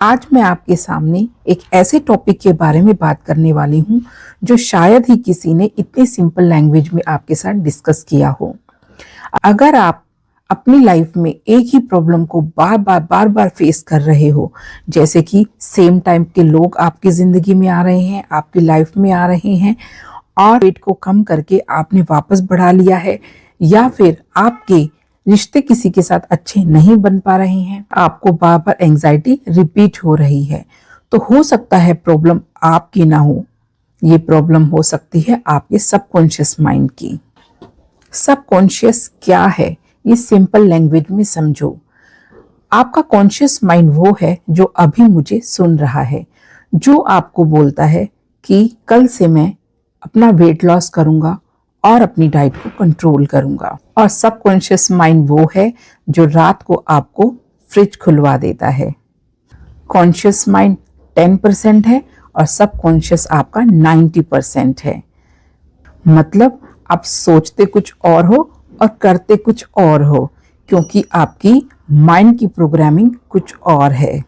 आज मैं आपके सामने एक ऐसे टॉपिक के बारे में बात करने वाली हूँ जो शायद ही किसी ने इतनी सिंपल लैंग्वेज में आपके साथ डिस्कस किया हो। अगर आप अपनी लाइफ में एक ही प्रॉब्लम को बार बार फेस कर रहे हो, जैसे कि सेम टाइम के लोग आपकी जिंदगी में आ रहे हैं, आपकी लाइफ में आ रहे हैं और वेट को कम करके आपने वापस बढ़ा लिया है, या फिर आपके रिश्ते किसी के साथ अच्छे नहीं बन पा रहे हैं, आपको बार बार एंजाइटी रिपीट हो रही है, तो हो सकता है प्रॉब्लम आपकी ना हो, ये प्रॉब्लम हो सकती है आपके सबकॉन्शियस माइंड की। सबकॉन्शियस क्या है ये सिंपल लैंग्वेज में समझो। आपका कॉन्शियस माइंड वो है जो अभी मुझे सुन रहा है, जो आपको बोलता है कि कल से मैं अपना वेट लॉस करूंगा और अपनी डाइट को कंट्रोल करूंगा। और सबकॉन्शियस माइंड वो है जो रात को आपको फ्रिज खुलवा देता है। कॉन्शियस माइंड 10% है और सबकॉन्शियस आपका 90% है। मतलब आप सोचते कुछ और हो और करते कुछ और हो, क्योंकि आपकी माइंड की प्रोग्रामिंग कुछ और है।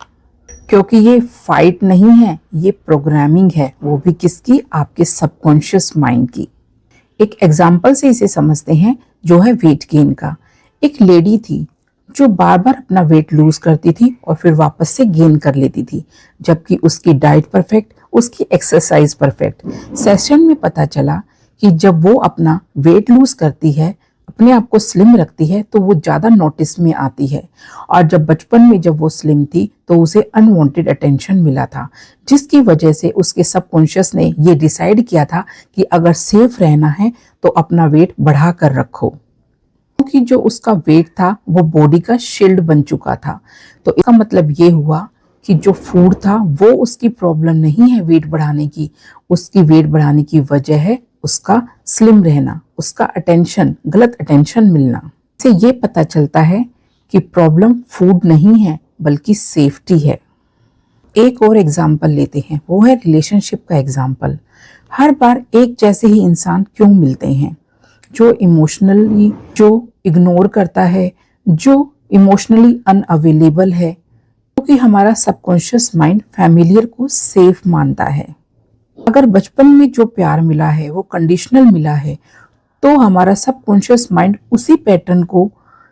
क्योंकि ये फाइट नहीं है, ये प्रोग्रामिंग है, वो भी किसकी? आपके सबकॉन्शियस माइंड की। एक एग्जाम्पल से इसे समझते हैं, जो है वेट गेन का। एक लेडी थी जो बार बार अपना वेट लूज करती थी और फिर वापस से गेन कर लेती थी, जबकि उसकी डाइट परफेक्ट, उसकी एक्सरसाइज परफेक्ट। सेशन में पता चला कि जब वो अपना वेट लूज करती है, अपने आप को स्लिम रखती है, तो वो ज़्यादा नोटिस में आती है। और जब बचपन में जब वो स्लिम थी तो उसे अनवांटेड अटेंशन मिला था, जिसकी वजह से उसके सबकॉन्शियस ने ये डिसाइड किया था कि अगर सेफ रहना है तो अपना वेट बढ़ा कर रखो, क्योंकि जो उसका वेट था वो बॉडी का शील्ड बन चुका था। तो इसका मतलब ये हुआ कि जो फूड था वो उसकी प्रॉब्लम नहीं है वेट बढ़ाने की, उसकी वेट बढ़ाने की वजह है उसका स्लिम रहना, उसका अटेंशन, गलत अटेंशन मिलना। से ये पता चलता है कि प्रॉब्लम फूड नहीं है बल्कि सेफ्टी है। एक और एग्जाम्पल लेते हैं, वो है रिलेशनशिप का एग्जाम्पल। हर बार एक जैसे ही इंसान क्यों मिलते हैं? जो इमोशनली जो इग्नोर करता है, जो इमोशनली अनअवेलेबल है, क्योंकि हमारा सबकॉन्शियस माइंड फैमिलियर को सेफ मानता है। अगर बचपन में जो प्यार मिला है वो कंडीशनल मिला है, तो हमारा सबकॉन्शियस माइंड उसी पैटर्न को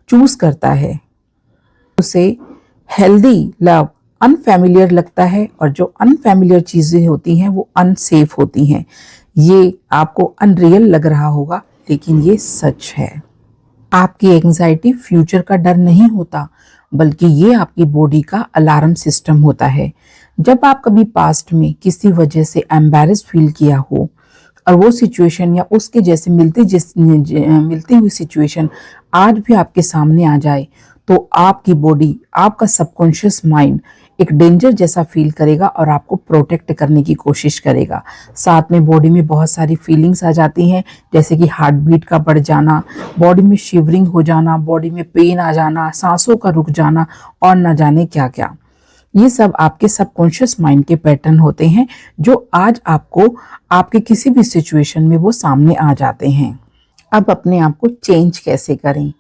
चूज करता है। उसे हेल्दी लव अनफैमिलियर लगता है, और जो अनफैमिलियर चीजें होती हैं वो अनसेफ होती हैं। ये आपको अनरियल लग रहा होगा, लेकिन ये सच है। आपकी एंजाइटी फ्यूचर का डर नहीं होता, बल्कि ये आपकी बॉडी का अलार्म सिस्टम होता है। जब आप कभी पास्ट में किसी वजह से एम्बैरेस फील किया हो और वो सिचुएशन या उसके जैसे मिलती हुई सिचुएशन आज भी आपके सामने आ जाए, तो आपकी बॉडी, आपका सबकॉन्शियस माइंड एक डेंजर जैसा फील करेगा और आपको प्रोटेक्ट करने की कोशिश करेगा। साथ में बॉडी में बहुत सारी फीलिंग्स आ जाती हैं, जैसे कि हार्ट बीट का बढ़ जाना, बॉडी में शिवरिंग हो जाना, बॉडी में पेन आ जाना, सांसों का रुक जाना और न जाने क्या क्या। ये सब आपके सबकॉन्शियस माइंड के पैटर्न होते हैं, जो आज आपको आपके किसी भी सिचुएशन में वो सामने आ जाते हैं। अब अपने आप को चेंज कैसे करें?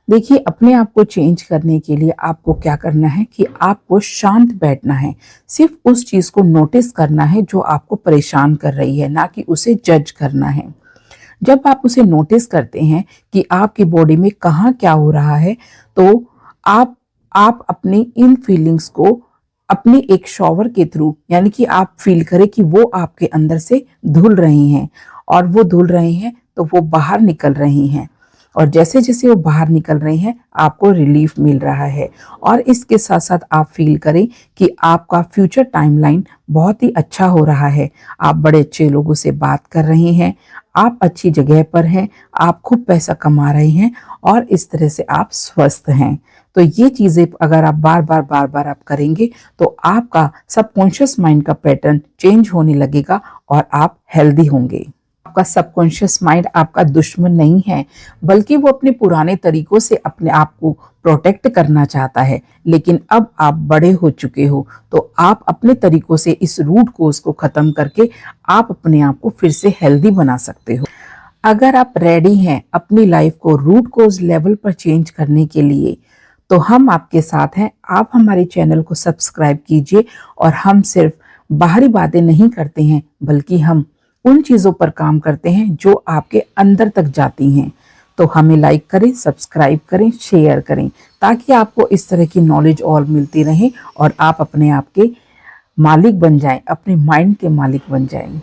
देखिए, अपने आप को चेंज करने के लिए आपको क्या करना है कि आपको शांत बैठना है। सिर्फ उस चीज को नोटिस करना है जो आपको परेशान कर रही है, ना कि उसे जज करना है। जब आप उसे नोटिस करते हैं कि आपकी बॉडी में कहाँ क्या हो रहा है, तो आप अपनी इन फीलिंग्स को अपनी एक शॉवर के थ्रू, यानी कि आप फील करें कि वो आपके अंदर से धुल रही हैं, और वो धुल रही हैं तो वो बाहर निकल रही हैं, और जैसे जैसे वो बाहर निकल रही हैं आपको रिलीफ मिल रहा है। और इसके साथ साथ आप फील करें कि आपका फ्यूचर टाइमलाइन बहुत ही अच्छा हो रहा है। आप बड़े अच्छे लोगों से बात कर रहे हैं, आप अच्छी जगह पर हैं, आप खूब पैसा कमा रहे हैं, और इस तरह से आप स्वस्थ हैं। तो ये चीजें अगर आप बार बार आप करेंगे, तो आपका सबकॉन्शियस माइंड का पैटर्न चेंज होने लगेगा और आप हेल्दी होंगे। आपका सबकॉन्शियस माइंड आपका दुश्मन नहीं है, बल्कि वो अपने पुराने तरीकों से अपने आप को प्रोटेक्ट करना चाहता है। लेकिन अब आप बड़े हो चुके हो, तो आप अपने तरीकों से इस रूट कोर्स को खत्म करके आप अपने आप को फिर से हेल्दी बना सकते हो। अगर आप रेडी हैं अपनी लाइफ को रूट कोर्स लेवल पर चेंज करने के लिए, तो हम आपके साथ हैं। आप हमारे चैनल को सब्सक्राइब कीजिए। और हम सिर्फ बाहरी बातें नहीं करते हैं, बल्कि हम उन चीज़ों पर काम करते हैं जो आपके अंदर तक जाती हैं। तो हमें लाइक करें, सब्सक्राइब करें, शेयर करें, ताकि आपको इस तरह की नॉलेज और मिलती रहे और आप अपने आप के मालिक बन जाएं, अपने माइंड के मालिक बन जाएं।